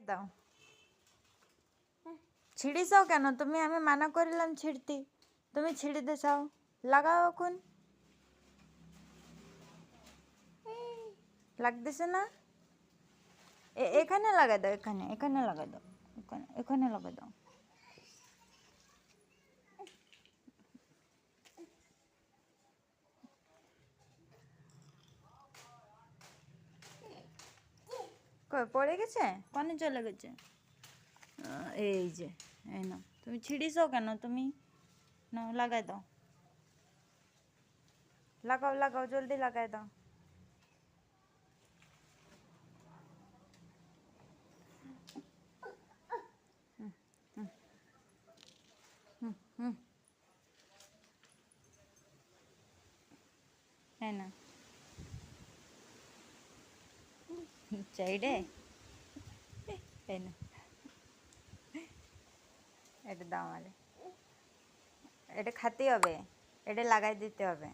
দাও। ছিঁড়িছাও কেন তুমি? আমি মানা করিলাম ছিঁড়তে, তুমি ছিঁড়ে দিছাও। লাগাও এখন। লাগতেছে না? এখানে লাগাই দাও, এখানে এখানে লাগাই দাও, এখানে এখানে লাগাই দাও। কই পড়ে গেছে? কানে চলে গেছে? এই যে, এই না, তুমি ছিঁড়িছাও কেন তুমি? না, লাগাই দাও। লাগাও লাগাও, জলদি লাগাই দাও। হুম, হ্যাঁ না চাইডে, এই না, এটা দাও আমারে। এটা খাতে হবে, এটা লাগাই দিতে হবে।